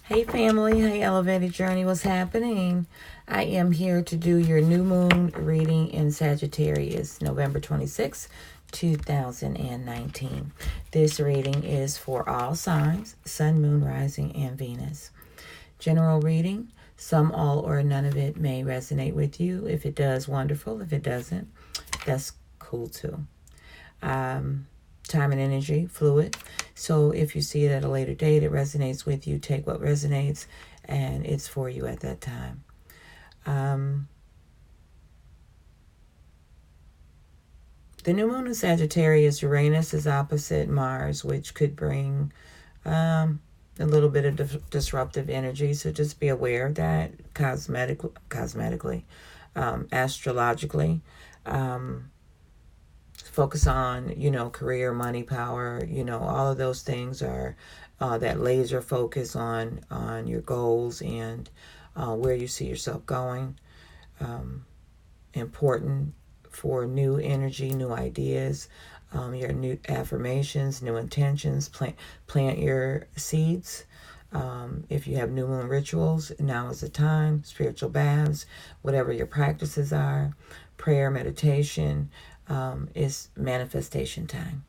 Hey family, hey Elevated Journey, what's happening? I am here to do your new moon reading in Sagittarius, November 26th, 2019. This reading is for all signs, Sun, Moon, Rising, and Venus. General reading, some, all, or none of it may resonate with you. If it does, wonderful. If it doesn't, that's cool too. Time and energy, fluid. So if you see it at a later date, it resonates with you, take what resonates, and it's for you at that time. The new moon in Sagittarius, Uranus is opposite Mars, which could bring a little bit of disruptive energy. So just be aware of that cosmetically, astrologically. Focus on, career, money, power, all of those things are that laser focus on your goals and where you see yourself going. Important for new energy, new ideas, your new affirmations, new intentions. Plant your seeds. If you have new moon rituals, now is the time. Spiritual baths, whatever your practices are, prayer, meditation, is manifestation time.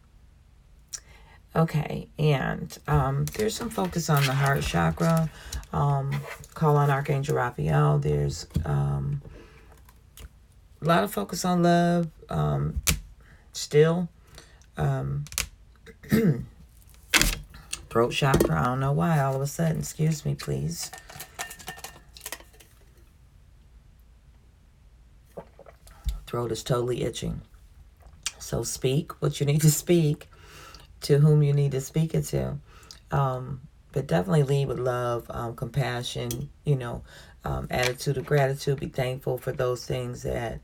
Okay, and there's some focus on the heart chakra. Call on Archangel Raphael. There's a lot of focus on love. Still. Throat chakra. I don't know why all of a sudden. Excuse me, please. Throat is totally itching. So speak what you need to speak to whom you need to speak it to. But definitely lead with love, compassion, attitude of gratitude. Be thankful for those things that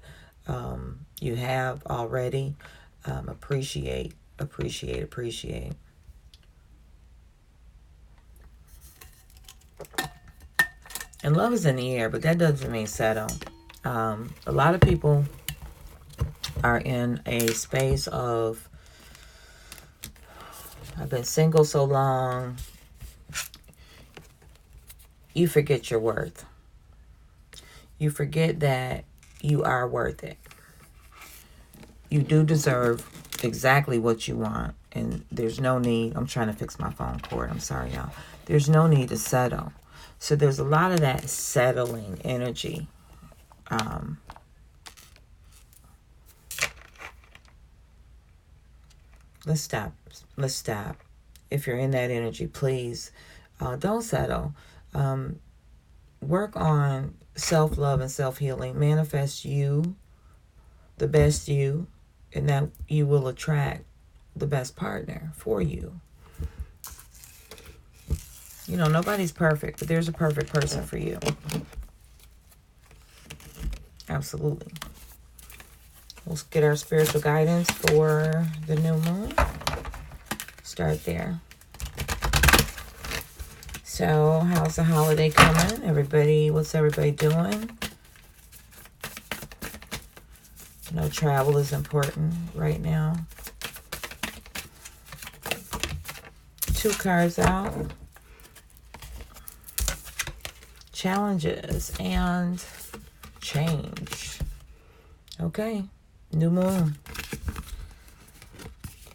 you have already. Appreciate. And love is in the air, but that doesn't mean settle. A lot of people are in a space of, I've been single so long, you forget your worth. You forget that you are worth it. You do deserve exactly what you want, and there's no need. I'm trying to fix my phone cord. I'm sorry, y'all. There's no need to settle. So there's a lot of that settling energy. Let's stop. If you're in that energy, please don't settle. Work on self-love and self-healing. Manifest you, the best you, and that you will attract the best partner for you. Nobody's perfect, but there's a perfect person for you. Absolutely. Let's get our spiritual guidance for the new moon. Start there. So, how's the holiday coming? What's everybody doing? Travel is important right now. 2 cards out. Challenges and change. Okay. New moon.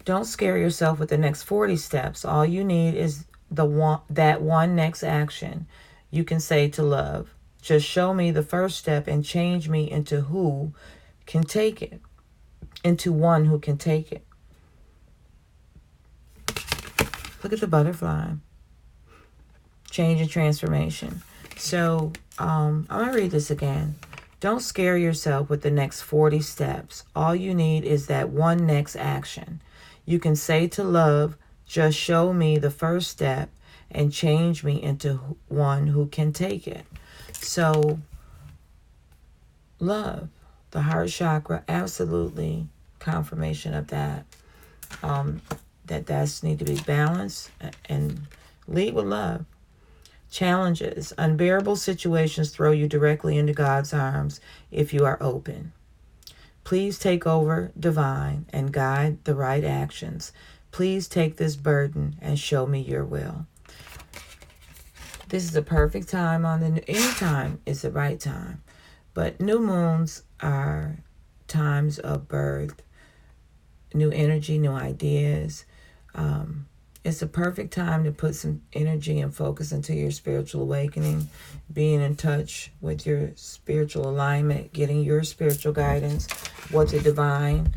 Don't scare yourself with the next 40 steps. All you need is that one next action you can say to love. Just show me the first step and change me into who can take it. Into one who can take it. Look at the butterfly. Change and transformation. So, I'm going to read this again. Don't scare yourself with the next 40 steps. All you need is that one next action. You can say to love, just show me the first step and change me into one who can take it. So, love, the heart chakra, absolutely confirmation of that. That's need to be balanced and lead with love. Challenges. Unbearable situations throw you directly into God's arms if you are open. Please take over, divine, and guide the right actions. Please take this burden and show me your will. This is a perfect time any time is the right time. But new moons are times of birth, new energy, new ideas. It's a perfect time to put some energy and focus into your spiritual awakening, being in touch with your spiritual alignment, getting your spiritual guidance, what the divine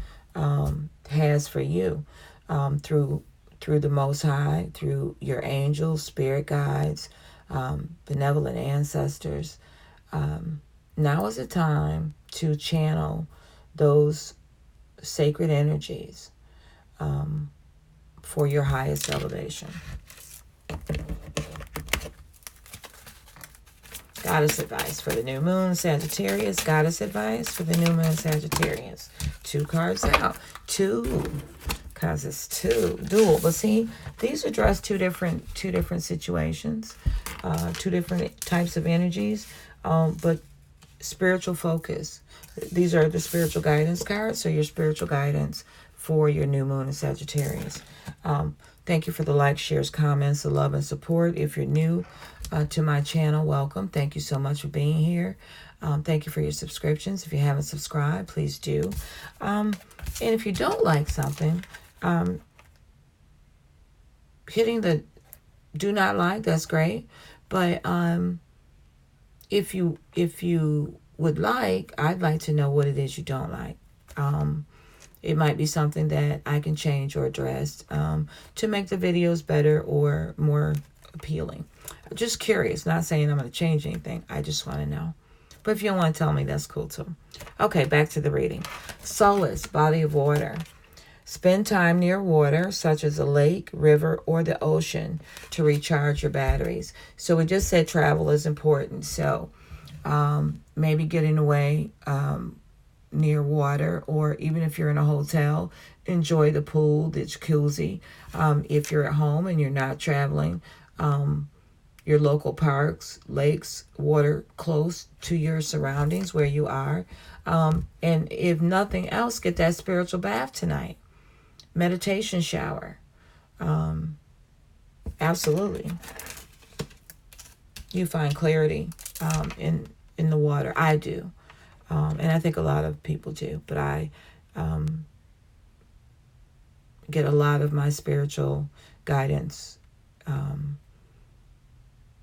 has for you through the Most High, through your angels, spirit guides, benevolent ancestors. Now is the time to channel those sacred energies for your highest elevation. Goddess advice for the new moon, Sagittarius. Goddess advice for the new moon, Sagittarius. 2 cards out. 2, because it's 2. Dual. But see, these address two different situations, 2 different types of energies, but spiritual focus. These are the spiritual guidance cards, so your spiritual guidance for your new moon in Sagittarius. Thank you for the likes, shares, comments, the love and support. If you're new to my channel, welcome. Thank you so much for being here. Thank you for your subscriptions. If you haven't subscribed, please do. And if you don't like something, hitting the do not like, that's great. But if you would like, I'd like to know what it is you don't like. It might be something that I can change or address to make the videos better or more appealing. Just curious, not saying I'm going to change anything. I just want to know. But if you don't want to tell me, that's cool too. Okay, back to the reading. Solace, body of water. Spend time near water, such as a lake, river, or the ocean, to recharge your batteries. So we just said travel is important. So maybe getting away near water, or even if you're in a hotel, enjoy the pool, the jacuzzi. If you're at home and you're not traveling, your local parks, lakes, water close to your surroundings where you are. And if nothing else, get that spiritual bath tonight. Meditation shower. Absolutely. You find clarity in the water. I do. And I think a lot of people do. But I get a lot of my spiritual guidance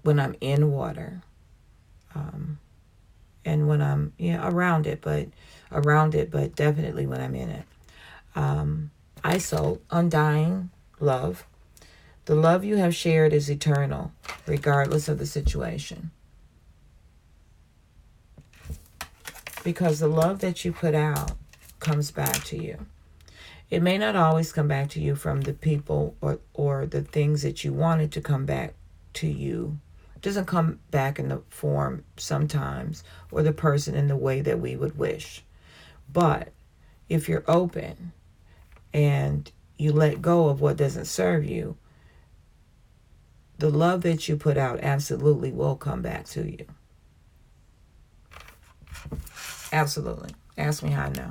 when I'm in water. And when I'm around it, but definitely when I'm in it. ISO, undying love. The love you have shared is eternal, regardless of the situation. Because the love that you put out comes back to you. It may not always come back to you from the people or the things that you wanted to come back to you. It doesn't come back in the form sometimes, or the person in the way that we would wish. But if you're open and you let go of what doesn't serve you, the love that you put out absolutely will come back to you. Absolutely. Ask me how I know.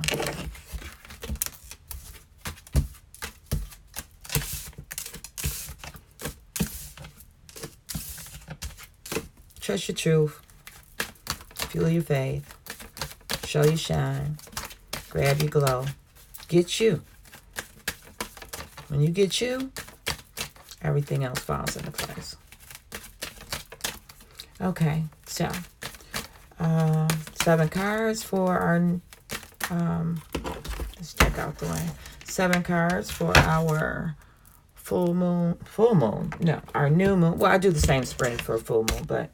Trust your truth. Fuel your faith. Show your shine. Grab your glow. Get you. When you get you, everything else falls into place. Okay, so 7 cards for our let's check out the way. 7 cards for our full moon. No, our new moon. Well, I do the same spread for a full moon, but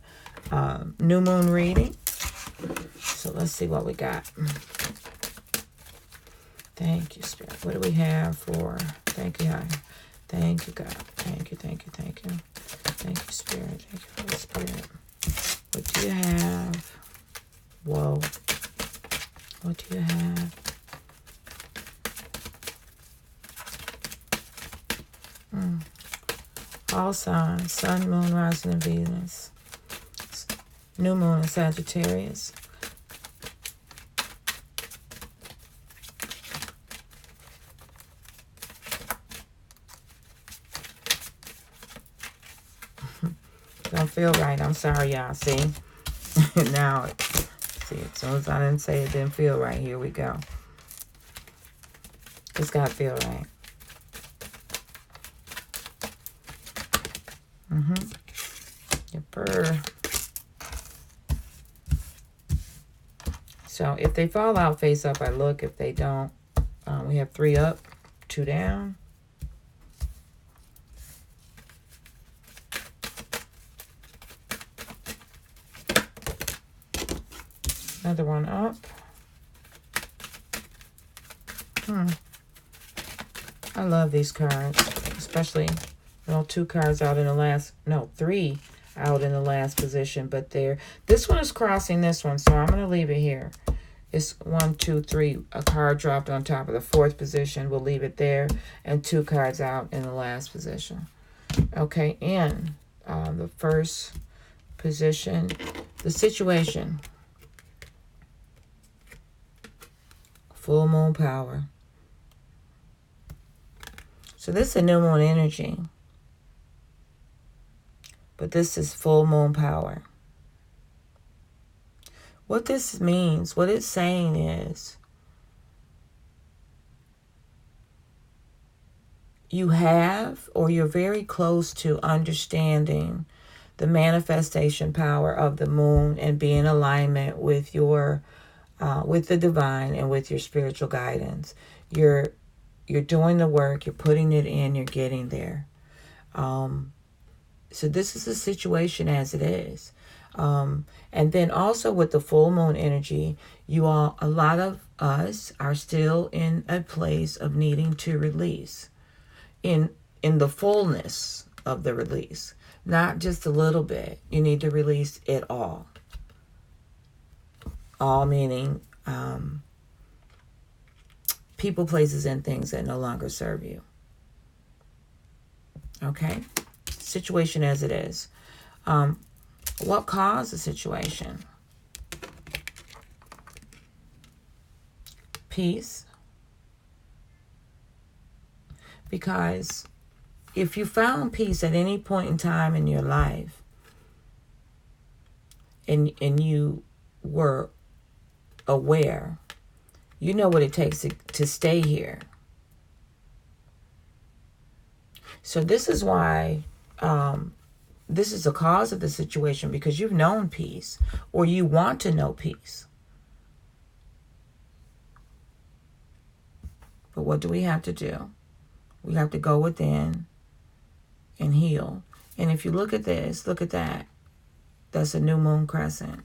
new moon reading. So let's see what we got. Thank you, Spirit. What do we have for? Thank you, thank you, God. Thank you, thank you, thank you. Thank you, Spirit. Thank you, Holy Spirit. What do you have? Whoa. What do you have? All signs. Sun, moon, rising, and Venus. New moon in Sagittarius. Don't feel right. I'm sorry, y'all. See? Now, see, as soon as I didn't say it didn't feel right, here we go. It's got to feel right. Yepper. So if they fall out face up, I look. If they don't, we have 3 up, 2 down. Another one up. I love these cards, especially, 2 cards out in the last, 3 out in the last position, but this one is crossing this one, so I'm going to leave it here. It's 1, 2, 3, a card dropped on top of the 4th position. We'll leave it there, and 2 cards out in the last position. Okay, in the first position, the situation. Full moon power. So this is a new moon energy. But this is full moon power. What this means, what it's saying is, you have, or you're very close to understanding the manifestation power of the moon and be in alignment with your, with the divine and with your spiritual guidance. You're doing the work, you're putting it in, you're getting there. So this is the situation as it is. And then also with the full moon energy, a lot of us are still in a place of needing to release in the fullness of the release, not just a little bit. You need to release it all. All meaning people, places, and things that no longer serve you. Okay? Situation as it is. What caused the situation? Peace. Because if you found peace at any point in time in your life, and you were aware, you know what it takes to stay here. So this is why this is the cause of the situation, because you've known peace, or you want to know peace. But what do we have to do? We have to go within and heal. And if you look at this, look at that. That's a new moon crescent.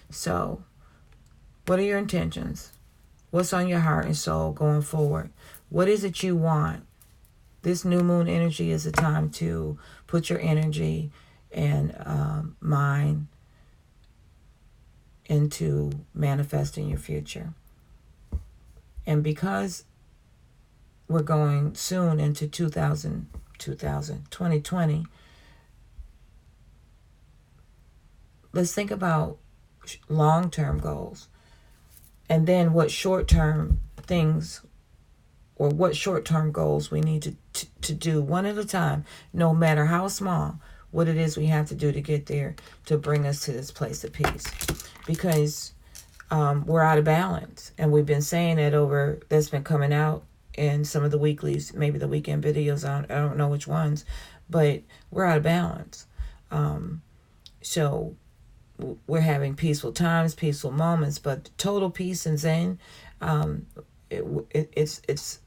So what are your intentions? What's on your heart and soul going forward? What is it you want? This new moon energy is a time to put your energy and mind into manifesting your future. And because we're going soon into 2020, let's think about long-term goals. And then what short-term things, or what short-term goals we need to do one at a time, no matter how small, what it is we have to do to get there, to bring us to this place of peace. Because we're out of balance. And we've been saying that that's been coming out in some of the weeklies, maybe the weekend videos, I don't know which ones, but we're out of balance. So we're having peaceful times, peaceful moments, but total peace and zen, it's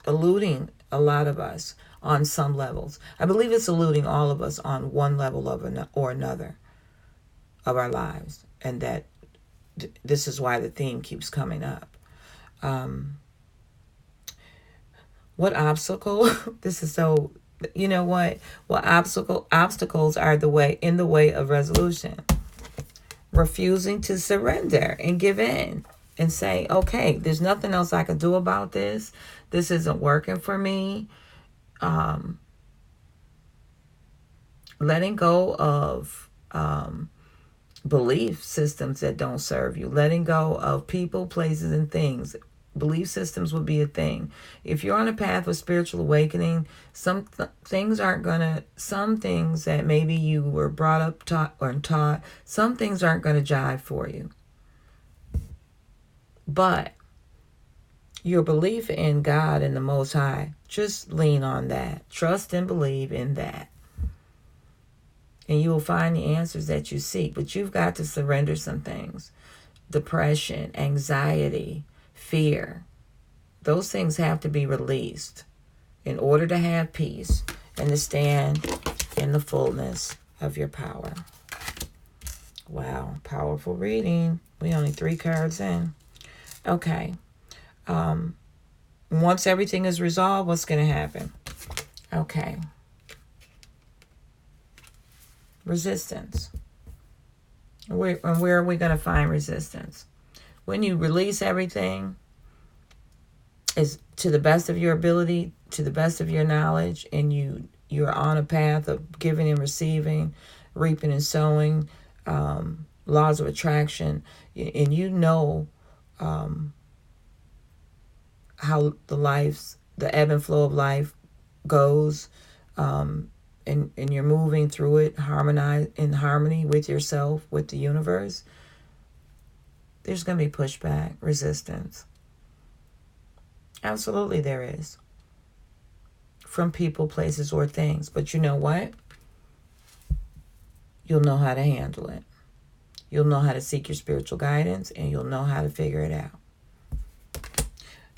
eluding a lot of us on some levels. I believe it's eluding all of us on one level or another of our lives, and that this is why the theme keeps coming up. What obstacle? This is so. You know what? What obstacles are in the way of resolution? Refusing to surrender and give in and say, okay, there's nothing else I can do about this. This isn't working for me. Letting go of belief systems that don't serve you. Letting go of people, places, and things. belief systems would be a thing. If you're on a path of spiritual awakening, some things that maybe you were brought up taught, some things aren't going to jive for you. But your belief in God and the Most High, just lean on that. Trust and believe in that. And you will find the answers that you seek. But you've got to surrender some things. Depression, anxiety, fear. Those things have to be released in order to have peace and to stand in the fullness of your power. Wow, powerful reading. We only 3 cards in. Okay. Once everything is resolved, what's going to happen? Okay. Resistance. Where are we going to find resistance? When you release everything, is to the best of your ability, to the best of your knowledge, and you're on a path of giving and receiving, reaping and sowing, laws of attraction, and you know how the ebb and flow of life goes, and you're moving through it in harmony with yourself, with the universe, there's going to be pushback, resistance. Absolutely there is. From people, places, or things. But you know what? You'll know how to handle it. You'll know how to seek your spiritual guidance, and you'll know how to figure it out.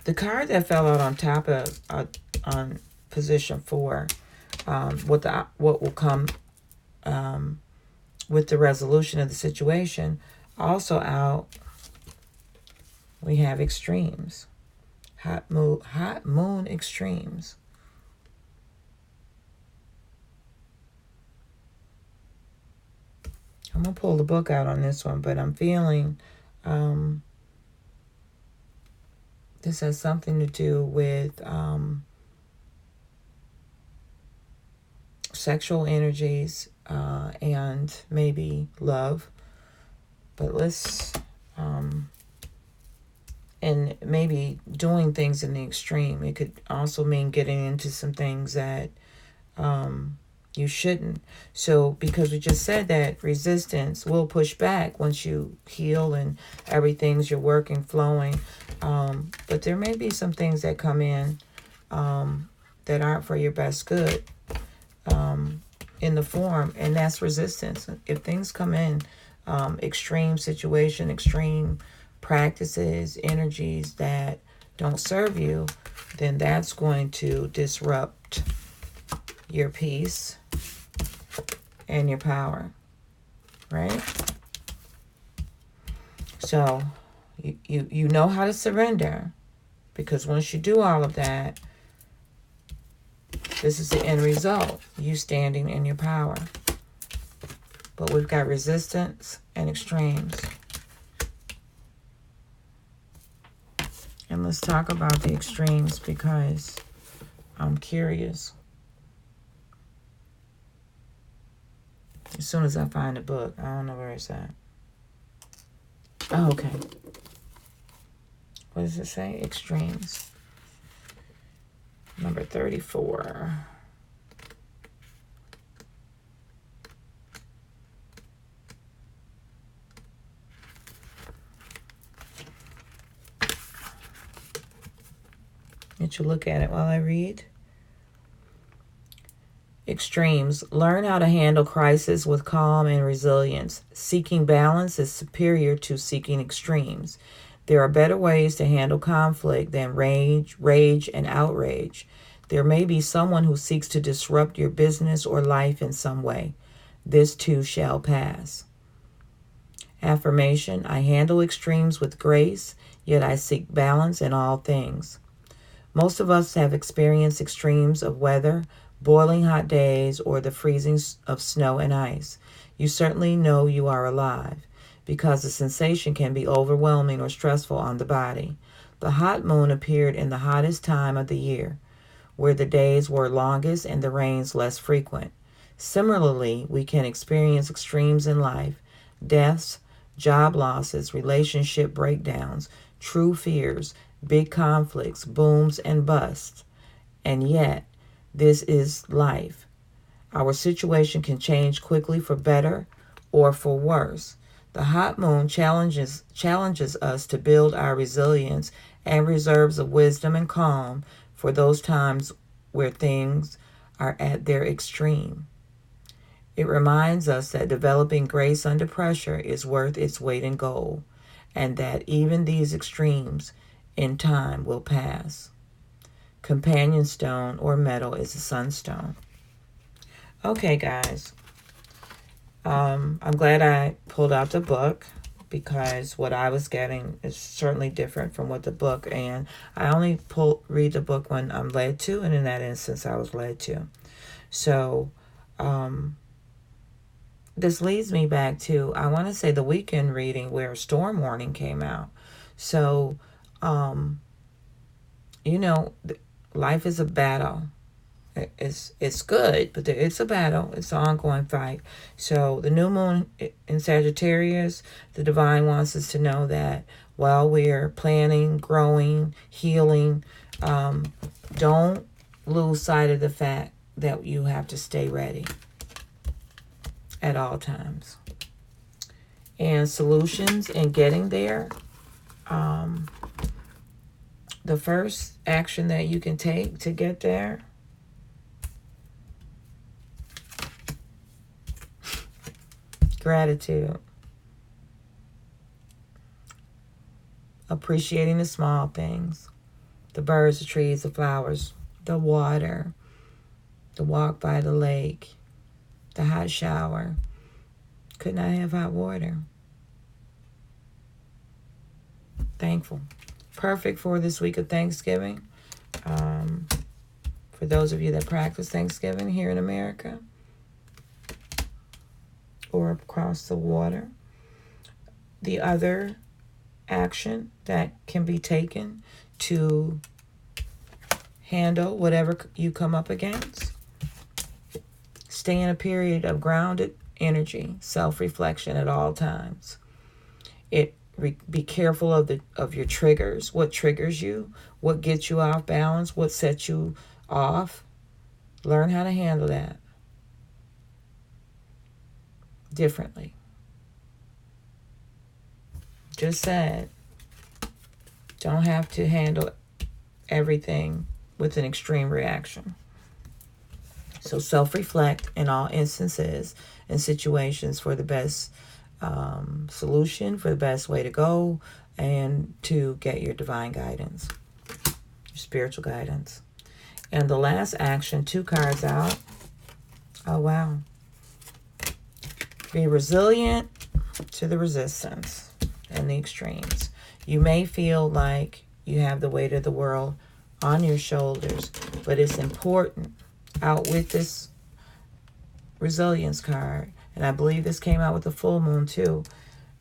The card that fell out on top of on position 4, what will come with the resolution of the situation. Also out, we have extremes, hot moon extremes. I'm gonna pull the book out on this one, but I'm feeling this has something to do with sexual energies and maybe love. But let's, and maybe doing things in the extreme. It could also mean getting into some things that you shouldn't. So, because we just said that resistance will push back once you heal and you're working, flowing. But there may be some things that come in that aren't for your best good in the form, and that's resistance. If things come in, extreme situation, extreme practices, energies that don't serve you, then that's going to disrupt your peace and your power, right? So you know how to surrender, because once you do all of that, this is the end result, you standing in your power. But we've got resistance and extremes. And let's talk about the extremes, because I'm curious. As soon as I find the book, I don't know where it's at. Oh, okay. What does it say? Extremes. Number 34. Let you look at it while I read. Extremes. Learn how to handle crisis with calm and resilience. Seeking balance is superior to seeking extremes. There are better ways to handle conflict than rage, and outrage. There may be someone who seeks to disrupt your business or life in some way. This too shall pass. Affirmation. I handle extremes with grace, yet I seek balance in all things. Most of us have experienced extremes of weather, boiling hot days, or the freezing of snow and ice. You certainly know you are alive, because the sensation can be overwhelming or stressful on the body. The hot moon appeared in the hottest time of the year, where the days were longest and the rains less frequent. Similarly, we can experience extremes in life: deaths, job losses, relationship breakdowns, true fears, big conflicts, booms and busts. And yet, this is life. Our situation can change quickly for better or for worse. The hot moon challenges us to build our resilience and reserves of wisdom and calm for those times where things are at their extreme. It reminds us that developing grace under pressure is worth its weight in gold, and that even these extremes in time will pass. Companion stone or metal is a sunstone. Okay, guys. I'm glad I pulled out the book, because what I was getting is certainly different from what the book, and I only read the book when I'm led to, and in that instance I was led to. So this leads me back to, I want to say, the weekend reading where a storm warning came out. So, you know, life is a battle. It's good, but it's a battle. It's an ongoing fight. So the new moon in Sagittarius, the divine wants us to know that while we're planning, growing, healing, don't lose sight of the fact that you have to stay ready at all times. And solutions in getting there. The first action that you can take to get there, gratitude. Appreciating the small things. The birds, the trees, the flowers, the water, the walk by the lake, the hot shower. Could not have hot water. Thankful. Perfect for this week of Thanksgiving. For those of you that practice Thanksgiving here in America or across the water. The other action that can be taken to handle whatever you come up against. Stay in a period of grounded energy, self-reflection at all times. Be careful of your triggers. What triggers you? What gets you off balance? What sets you off? Learn how to handle that differently. Just said, don't have to handle everything with an extreme reaction. So self-reflect in all instances and situations for the best solution, for the best way to go, and to get your divine guidance, your spiritual guidance. And the last action, 2 cards out. Oh, wow. Be resilient to the resistance and the extremes. You may feel like you have the weight of the world on your shoulders, but it's important. Out with this resilience card. And I believe this came out with the full moon too.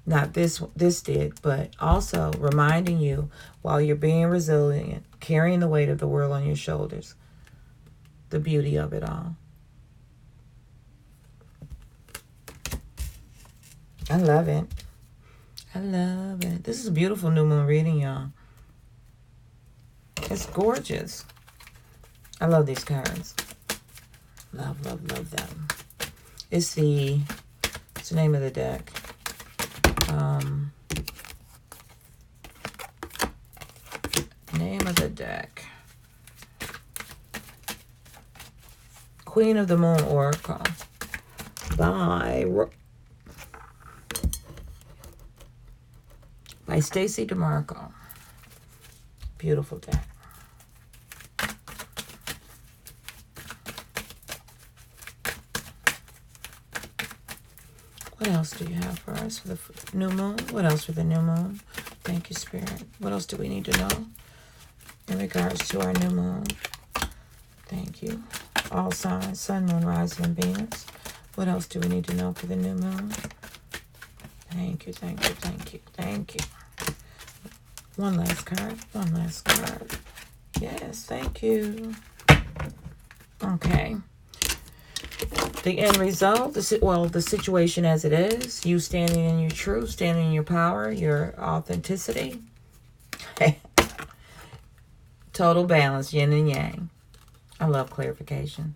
Not this did, but also reminding you while you're being resilient, carrying the weight of the world on your shoulders, the beauty of it all. I love it. I love it. This is a beautiful new moon reading, y'all. It's gorgeous. I love these cards. Love, love, love them. It's the name of the deck. Name of the deck. Queen of the Moon Oracle by Stacey DeMarco. Beautiful deck. What else do you have for us for the new moon? What else for the new moon? Thank you, Spirit. What else do we need to know in regards to our new moon? Thank you. All signs, sun, moon, rising, and Venus. What else do we need to know for the new moon? Thank you, thank you, thank you, thank you. One last card. One last card. Yes, thank you. Okay. The end result, the situation as it is, you standing in your truth, standing in your power, your authenticity. Total balance, yin and yang. I love clarification.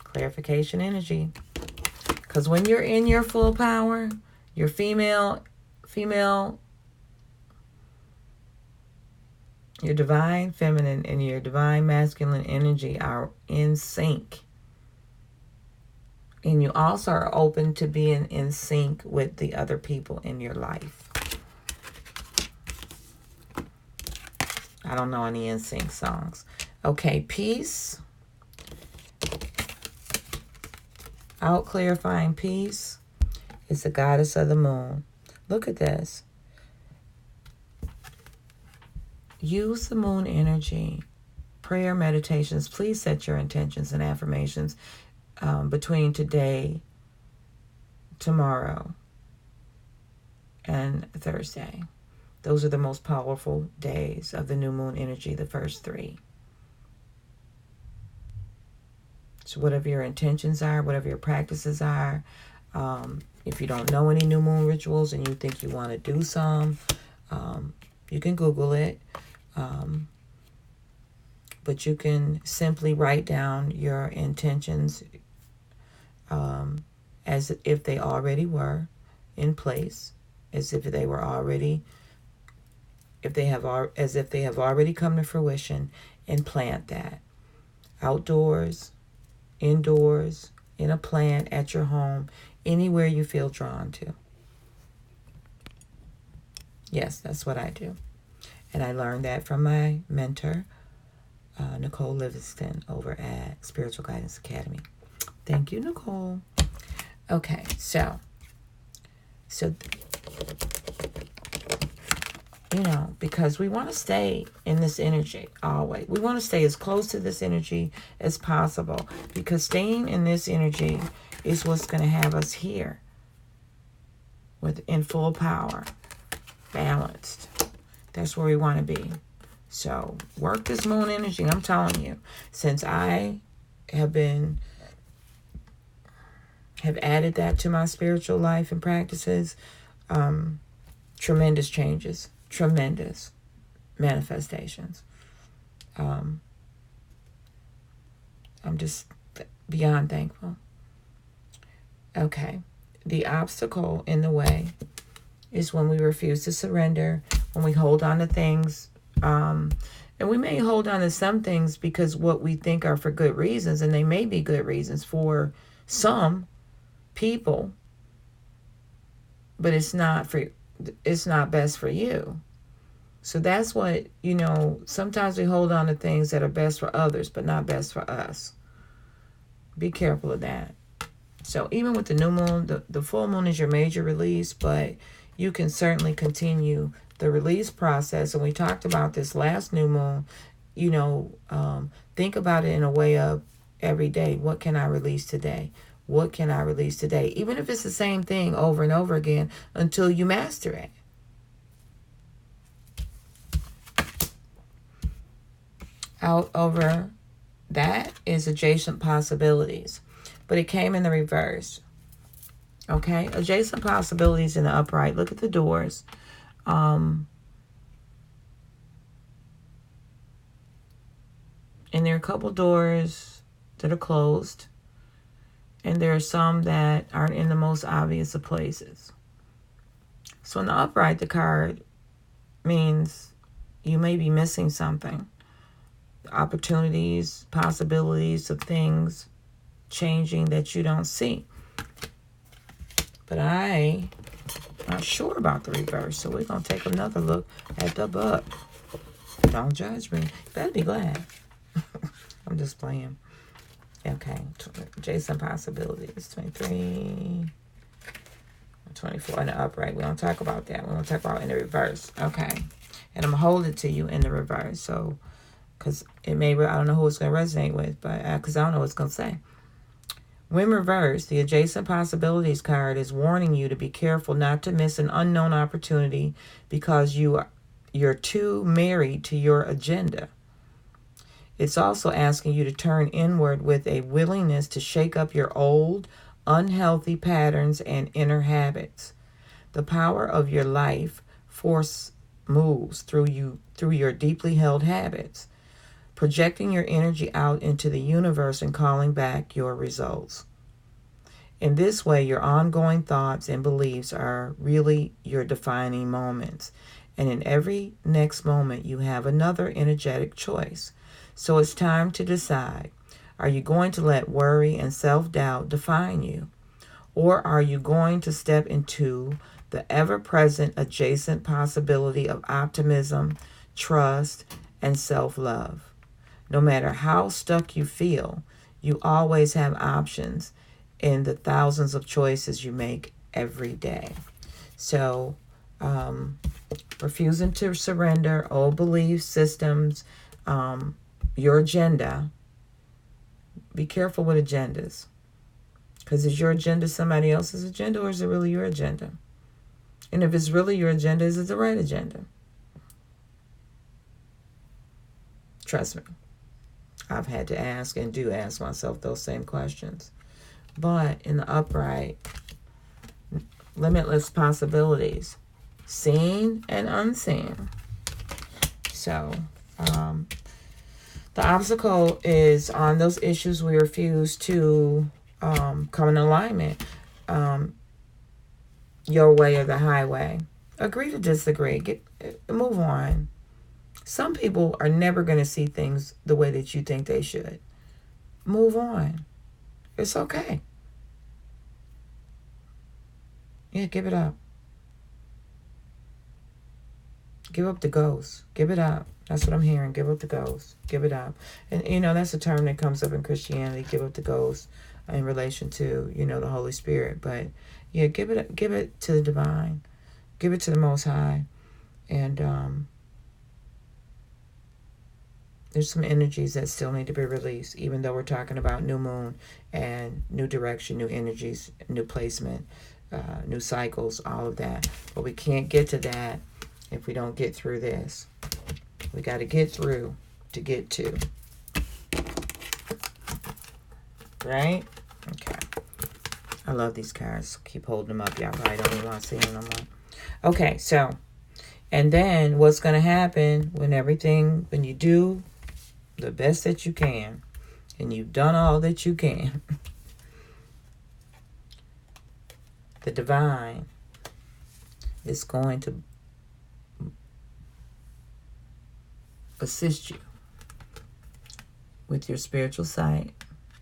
Clarification energy. Because when you're in your full power, your female, your divine feminine and your divine masculine energy are in sync. And you also are open to being in sync with the other people in your life. I don't know any NSYNC songs. Okay, peace. Out clarifying peace is the goddess of the moon. Look at this. Use the moon energy. Prayer, meditations. Please set your intentions and affirmations between today, tomorrow, and Thursday. Those are the most powerful days of the new moon energy, the first 3. So whatever your intentions are, whatever your practices are, if you don't know any new moon rituals and you think you want to do some, you can Google it. But you can simply write down your intentions as if they already were in place, as if they were already, as if they have already come to fruition, and plant that outdoors, indoors, in a plant, at your home, anywhere you feel drawn to. Yes, that's what I do. And I learned that from my mentor, Nicole Livingston, over at Spiritual Guidance Academy. Thank you, Nicole. Okay, so because we want to stay in this energy always. We want to stay as close to this energy as possible, because staying in this energy is what's going to have us here in full power, balanced. That's where we want to be. So work this moon energy. I'm telling you, since I have added that to my spiritual life and practices, tremendous changes, tremendous manifestations. I'm just beyond thankful. Okay. The obstacle in the way is when we refuse to surrender, when we hold on to things. And we may hold on to some things because what we think are for good reasons, and they may be good reasons for some people, but it's not best for you. So that's what, sometimes we hold on to things that are best for others, but not best for us. Be careful of that. So even with the new moon, the full moon is your major release, but you can certainly continue the release process. And we talked about this last new moon. Think about it in a way of every day. What can I release today? What can I release today? Even if it's the same thing over and over again until you master it. Out over that is adjacent possibilities. But it came in the reverse. Okay? Adjacent possibilities in the upright. Look at the doors. And there are a couple doors that are closed. And there are some that aren't in the most obvious of places. So in the upright, the card means you may be missing something. Opportunities, possibilities of things changing that you don't see. But I'm not sure about the reverse, so we're going to take another look at the book. Don't judge me. You better be glad. I'm just playing. Okay, adjacent possibilities, 23, 24 in the upright. We don't talk about that. We're going to talk about in the reverse. Okay, and I'm going to hold it to you in the reverse, so, because it may, I don't know who it's going to resonate with, but because I don't know what it's going to say. When reversed, the adjacent possibilities card is warning you to be careful not to miss an unknown opportunity because you're too married to your agenda. It's also asking you to turn inward with a willingness to shake up your old, unhealthy patterns and inner habits. The power of your life force moves through your deeply held habits, projecting your energy out into the universe and calling back your results. In this way, your ongoing thoughts and beliefs are really your defining moments. And in every next moment, you have another energetic choice. So it's time to decide. Are you going to let worry and self-doubt define you? Or are you going to step into the ever-present adjacent possibility of optimism, trust, and self-love? No matter how stuck you feel, you always have options in the thousands of choices you make every day. So, refusing to surrender old belief systems, your agenda. Be careful with agendas. Because is your agenda somebody else's agenda, or is it really your agenda? And if it's really your agenda, is it the right agenda? Trust me. I've had to ask and do ask myself those same questions. But in the upright, limitless possibilities, seen and unseen. So, the obstacle is on those issues we refuse to come in alignment. Your way or the highway. Agree to disagree. Move on. Some people are never going to see things the way that you think they should. Move on. It's okay. Yeah, give it up. Give up the ghost. Give it up. That's what I'm hearing. Give up the ghost. Give it up. And, that's a term that comes up in Christianity. Give up the ghost in relation to, the Holy Spirit. But, yeah, give it to the divine. Give it to the Most High. And there's some energies that still need to be released, even though we're talking about new moon and new direction, new energies, new placement, new cycles, all of that. But we can't get to that if we don't get through this. We got to get through to get to. Right? Okay. I love these cards. Keep holding them up. Y'all probably don't even want to see them no more. Okay, so, and then what's going to happen when you do the best that you can, and you've done all that you can, the divine is going to assist you with your spiritual sight,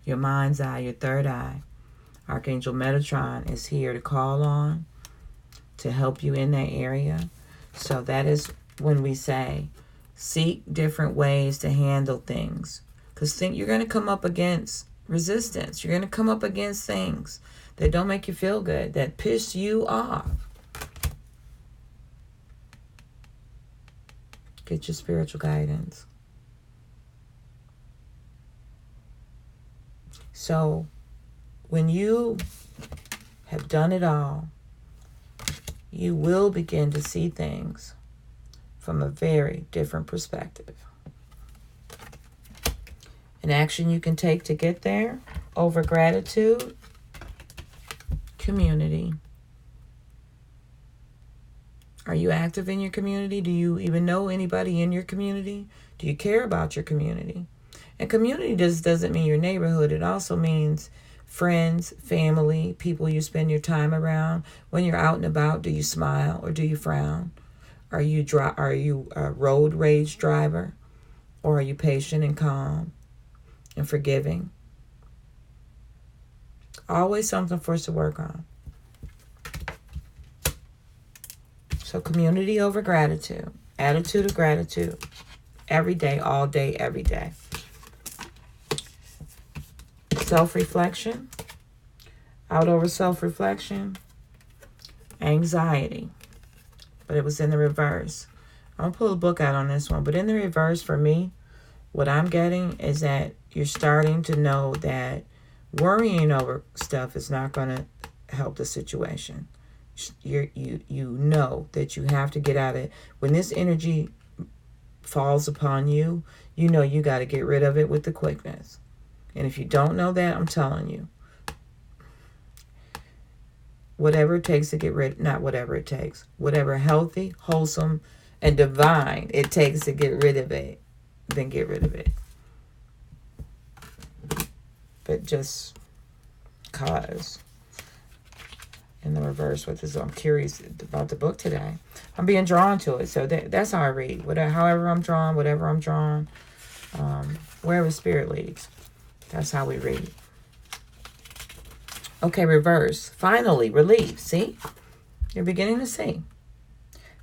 your mind's eye, your third eye. Archangel Metatron is here to call on, to help you in that area. So that is when we say, seek different ways to handle things. Because you're going to come up against resistance. You're going to come up against things that don't make you feel good, that piss you off. Get your spiritual guidance. So, when you have done it all, you will begin to see things from a very different perspective. An action you can take to get there: over gratitude, community. Are you active in your community? Do you even know anybody in your community? Do you care about your community? And community just doesn't mean your neighborhood. It also means friends, family, people you spend your time around. When you're out and about, do you smile or do you frown? Are you a road rage driver? Or are you patient and calm and forgiving? Always something for us to work on. So community over gratitude. Attitude of gratitude. Every day, all day, every day. Self-reflection. Out over self-reflection. Anxiety. But it was in the reverse. I'm going to pull a book out on this one. But in the reverse, for me, what I'm getting is that you're starting to know that worrying over stuff is not going to help the situation. You know that you have to get out of it. When this energy falls upon you, you know you got to get rid of it with the quickness. And if you don't know that, I'm telling you, whatever it takes to get rid, not whatever it takes, whatever healthy, wholesome and divine it takes to get rid of it, then get rid of it. But just cause. In the reverse, with this, I'm curious about the book today. I'm being drawn to it, so that's how I read. However I'm drawn, wherever spirit leads, that's how we read. Okay, reverse. Finally, relief. See? You're beginning to see.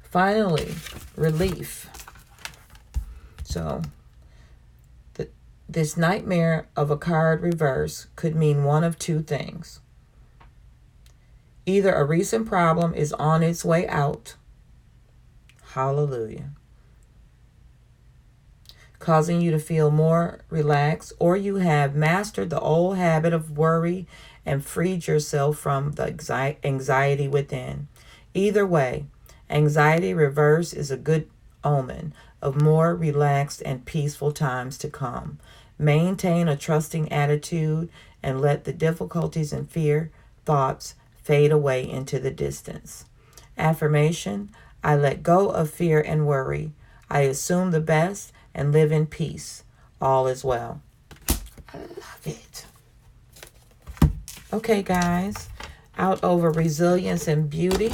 Finally, relief. So, this nightmare of a card reverse could mean one of two things. Either a recent problem is on its way out. Hallelujah. Causing you to feel more relaxed, or you have mastered the old habit of worry and freed yourself from the anxiety within. Either way, anxiety reverse is a good omen of more relaxed and peaceful times to come. Maintain a trusting attitude and let the difficulties and fear thoughts fade away into the distance. Affirmation: I let go of fear and worry. I assume the best and live in peace. All is well. I love it. Okay, guys. Out over resilience and beauty.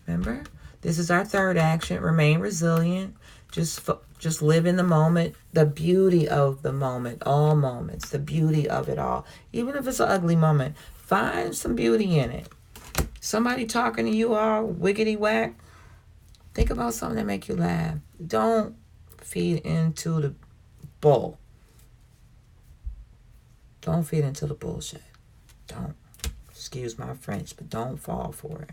Remember, this is our third action. Remain resilient. Just live in the moment. The beauty of the moment. All moments. The beauty of it all. Even if it's an ugly moment, find some beauty in it. Somebody talking to you all wiggity whack. Think about something that make you laugh. Don't feed into the bull. Don't feed into the bullshit. Don't. Excuse my French, but don't fall for it.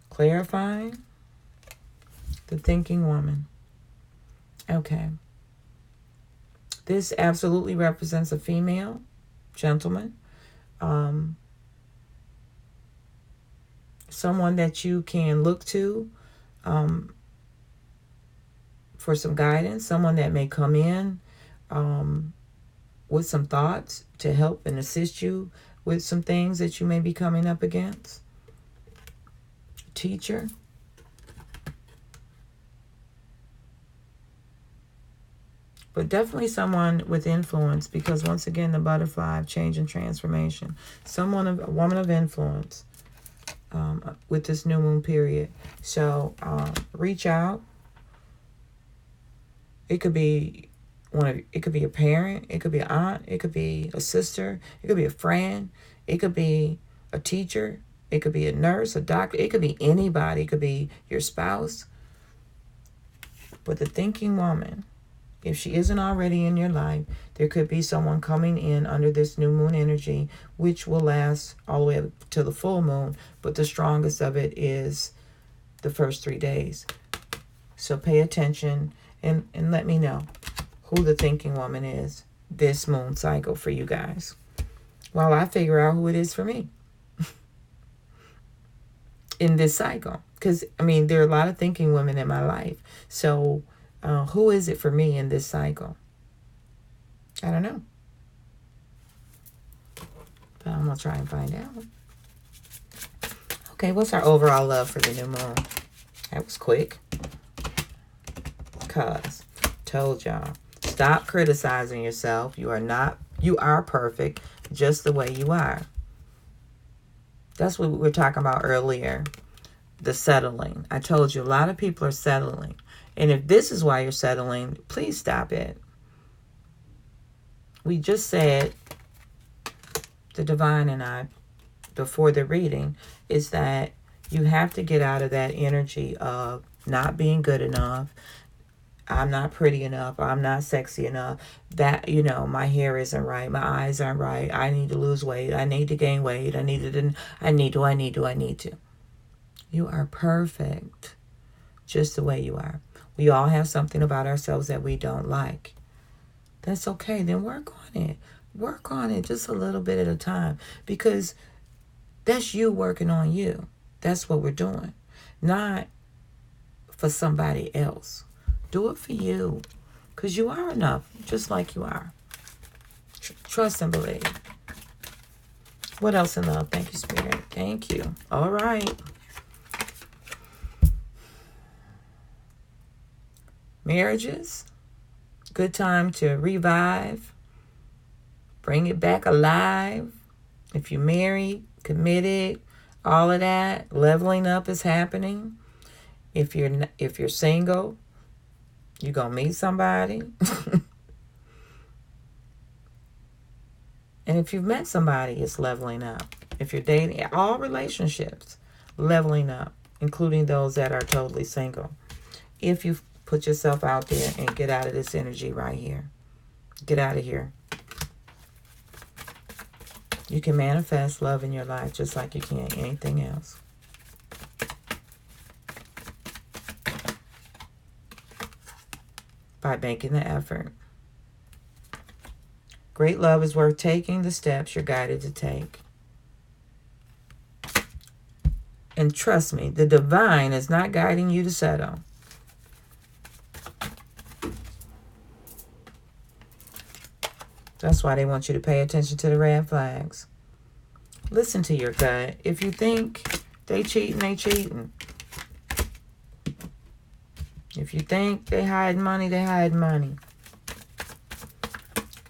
Clarifying. The thinking woman. Okay. This absolutely represents a female gentleman. Someone that you can look to for some guidance. Someone that may come in with some thoughts to help and assist you with some things that you may be coming up against. Teacher. But definitely someone with influence, because once again, the butterfly of change and transformation. A woman of influence with this new moon period. So reach out. It could be it could be a parent, it could be an aunt, it could be a sister, it could be a friend, it could be a teacher, it could be a nurse, a doctor, it could be anybody, it could be your spouse. But the thinking woman, if she isn't already in your life, there could be someone coming in under this new moon energy, which will last all the way up to the full moon. But the strongest of it is the first 3 days. So pay attention and let me know who the thinking woman is this moon cycle for you guys, while I figure out who it is for me in this cycle. Because, I mean, there are a lot of thinking women in my life. So who is it for me in this cycle? I don't know. But I'm going to try and find out. Okay, what's our overall love for the new moon? That was quick. Cause, told y'all. Stop criticizing yourself. You are perfect just the way you are. That's what we were talking about earlier. The settling. I told you a lot of people are settling. And if this is why you're settling, please stop it. We just said, the divine and I, before the reading, is that you have to get out of that energy of not being good enough. I'm not pretty enough. I'm not sexy enough. That, my hair isn't right. My eyes aren't right. I need to lose weight. I need to gain weight. I need to. You are perfect just the way you are. We all have something about ourselves that we don't like. That's okay. Then work on it. Work on it just a little bit at a time, because that's you working on you. That's what we're doing. Not for somebody else. Do it for you, because you are enough, just like you are. Trust and believe. What else in love? Thank you, Spirit. Thank you. All right. Marriages, good time to revive, bring it back alive. If you're married, committed, all of that, leveling up is happening. If you're single, you're going to meet somebody. And if you've met somebody, it's leveling up. If you're dating, all relationships, leveling up, including those that are totally single. If you put yourself out there and get out of this energy right here. Get out of here. You can manifest love in your life just like you can anything else. By making the effort. Great love is worth taking the steps you're guided to take. And trust me, the divine is not guiding you to settle. That's why they want you to pay attention to the red flags. Listen to your gut. If you think they cheating, they cheating. If you think they hide money, they hide money.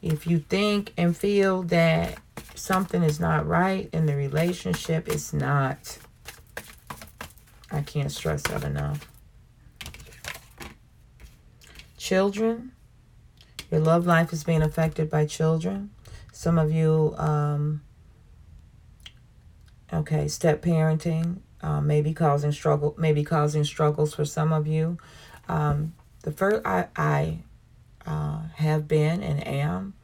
If you think and feel that something is not right in the relationship, it's not. I can't stress that enough. Children, your love life is being affected by children. Some of you, step parenting may be causing struggles for some of you. The first, I have been and am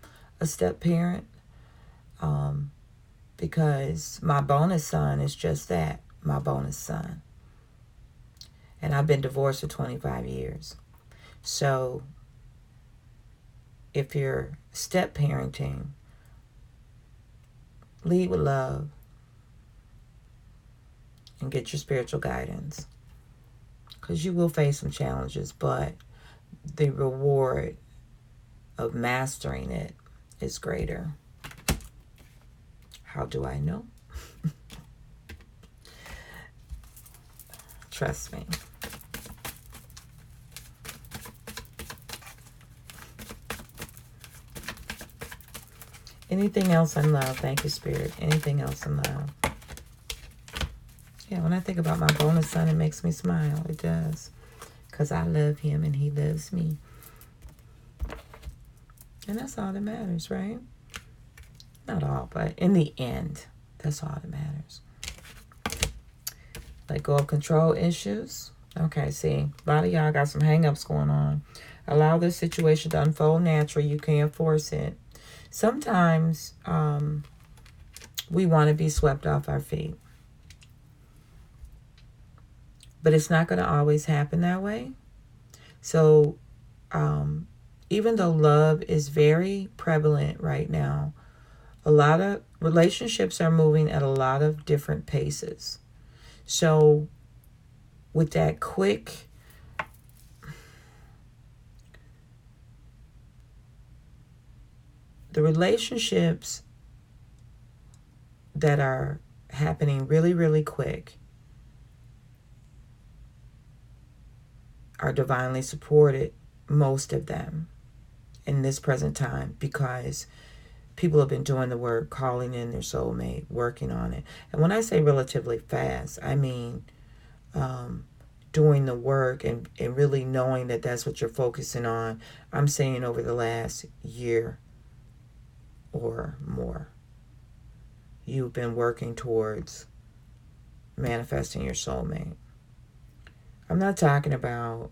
a step parent because my bonus son is just that, my bonus son. And I've been divorced for 25 years. So if you're step parenting, lead with love and get your spiritual guidance. Because you will face some challenges, but the reward of mastering it is greater. How do I know? Trust me. Anything else in love? Thank you, Spirit. Anything else in love? Yeah, when I think about my bonus son, it makes me smile. It does. Because I love him and he loves me. And that's all that matters, right? Not all, but in the end, that's all that matters. Let go of control issues. Okay, see, a lot of y'all got some hang-ups going on. Allow this situation to unfold naturally. You can't force it. Sometimes we want to be swept off our feet. But it's not going to always happen that way. So even though love is very prevalent right now, a lot of relationships are moving at a lot of different paces. So with that quick the relationships that are happening really, really quick are divinely supported, most of them, in this present time, because people have been doing the work, calling in their soulmate, working on it. And when I say relatively fast, I mean doing the work and really knowing that that's what you're focusing on. I'm saying over the last year or more, you've been working towards manifesting your soulmate. I'm not talking about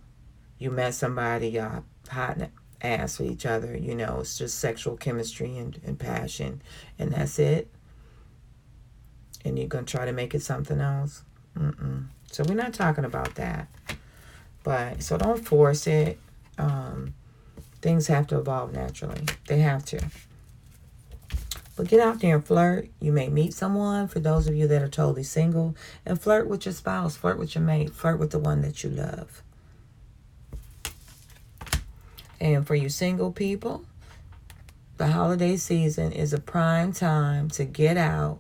you met somebody, y'all hot ass with each other, you know, it's just sexual chemistry and passion, and that's it. And you're going to try to make it something else. So we're not talking about that. But, so don't force it. Things have to evolve naturally. They have to. But get out there and flirt. You may meet someone, for those of you that are totally single, and flirt with your spouse, flirt with your mate, flirt with the one that you love. And for you single people, the holiday season is a prime time to get out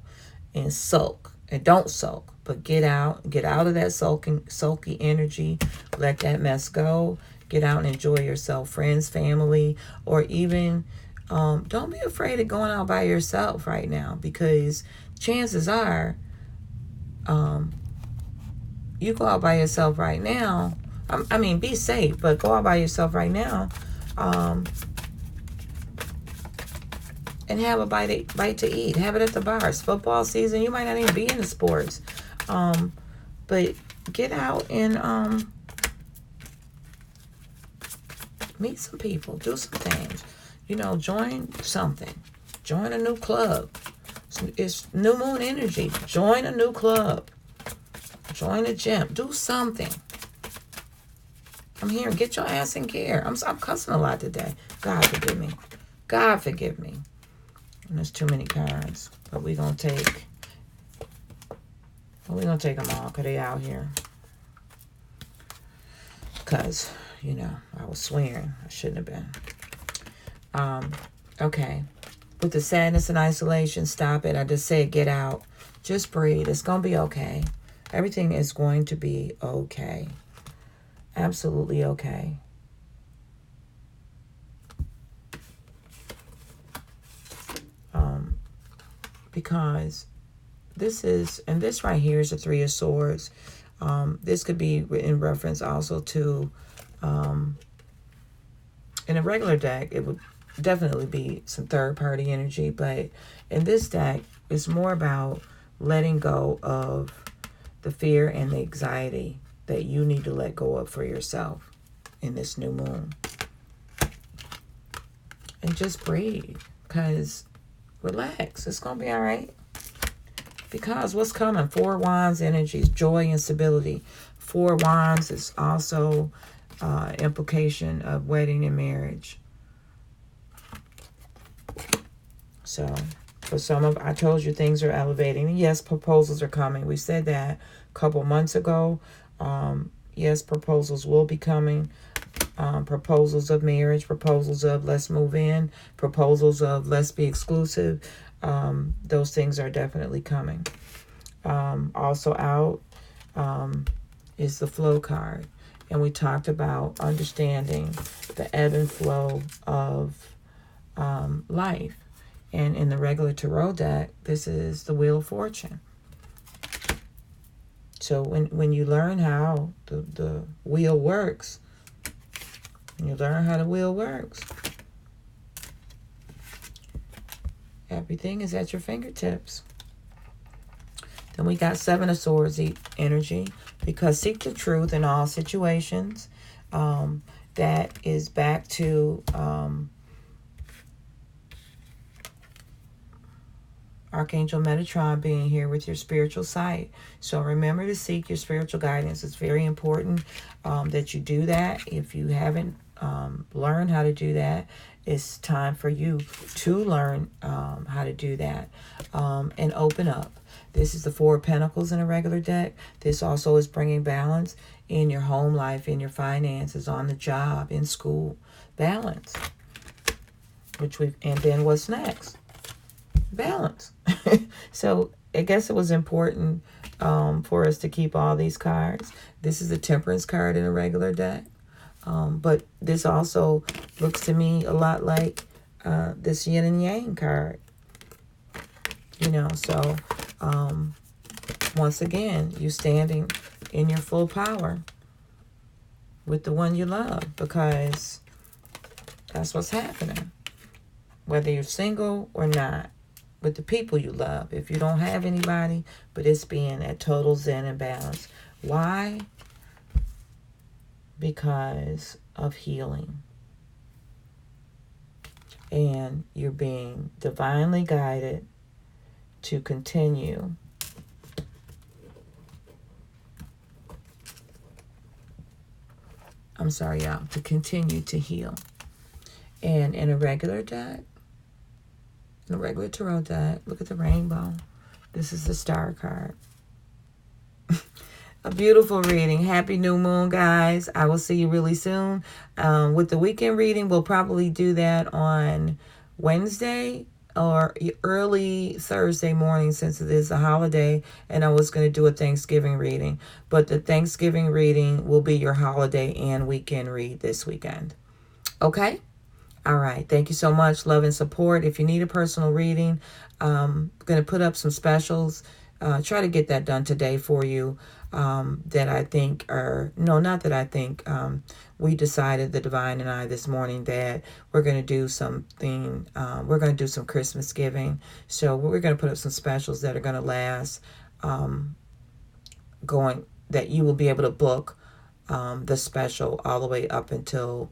and sulk. And don't sulk, but get out of that sulky energy. Let that mess go. Get out and enjoy yourself. Friends, family, or even don't be afraid of going out by yourself right now, because chances are you go out by yourself right now. I mean, be safe, but go out by yourself right now and have a bite to eat. Have it at the bar. It's football season. You might not even be into sports. But get out and meet some people. Do some things. You know, join something. Join a new club. It's new moon energy. Join a new club. Join a gym. Do something. I'm here. Get your ass in gear. I'm cussing a lot today. God forgive me. God forgive me. And there's too many cards. But we're going to take... Well, we're going to take them all because they out here. Because, you know, I was swearing. I shouldn't have been. Okay. With the sadness and isolation, stop it. I just said get out. Just breathe. It's going to be okay. Everything is going to be okay. Absolutely okay. Because this is, and this right here is the Three of Swords. This could be in reference also to, in a regular deck, it would definitely be some third-party energy. But in this deck, it's more about letting go of the fear and the anxiety that you need to let go of for yourself in this new moon. And just breathe. Because relax. It's going to be all right. Because what's coming? Four Wands energies, joy and stability. Four Wands is also implication of wedding and marriage. So, for some of, I told you things are elevating. And yes, proposals are coming. We said that a couple months ago. Yes, proposals will be coming. Proposals of marriage, proposals of let's move in, proposals of let's be exclusive. Those things are definitely coming. Also out is the flow card. And we talked about understanding the ebb and flow of life. And in the regular tarot deck, this is the Wheel of Fortune. So when you learn how the wheel works, you learn how the wheel works, everything is at your fingertips. Then we got Seven of Swords energy, because seek the truth in all situations. That is back to Archangel Metatron being here with your spiritual sight. So remember to seek your spiritual guidance. It's very important that you do that. If you haven't learned how to do that, it's time for you to learn how to do that and open up. This is the Four of Pentacles in a regular deck. This also is bringing balance in your home life, in your finances, on the job, in school. Balance. And then what's next? Balance. So I guess it was important for us to keep all these cards. This is the Temperance card in a regular deck. But this also looks to me a lot like this Yin and Yang card. You know, so once again, you standing in your full power with the one you love, because that's what's happening. Whether you're single or not, with the people you love. If you don't have anybody, but it's being at total zen and balance. Why? Because of healing. And you're being divinely guided to continue to continue to heal. And in a regular deck, in a regular tarot deck, look at the rainbow. This is the Star card. A beautiful reading. Happy new moon, guys. I will see you really soon. With the weekend reading, we'll probably do that on Wednesday. or early Thursday morning, since it is a holiday, and I was going to do a Thanksgiving reading. But the Thanksgiving reading will be your holiday and weekend read this weekend. Okay? All right. Thank you so much. Love and support. If you need a personal reading, I'm going to put up some specials. Try to get that done today for you. That I think are, no, not that I think, we decided, the Divine and I, this morning, that we're going to do something, we're going to do some Christmas giving. So we're going to put up some specials that are going to last, that you will be able to book the special all the way up until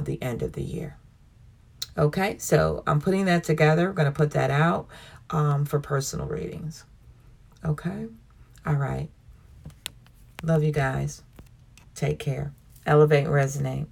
the end of the year. Okay, so I'm putting that together. I'm going to put that out for personal readings. Okay, all right. Love you guys. Take care. Elevate and resonate.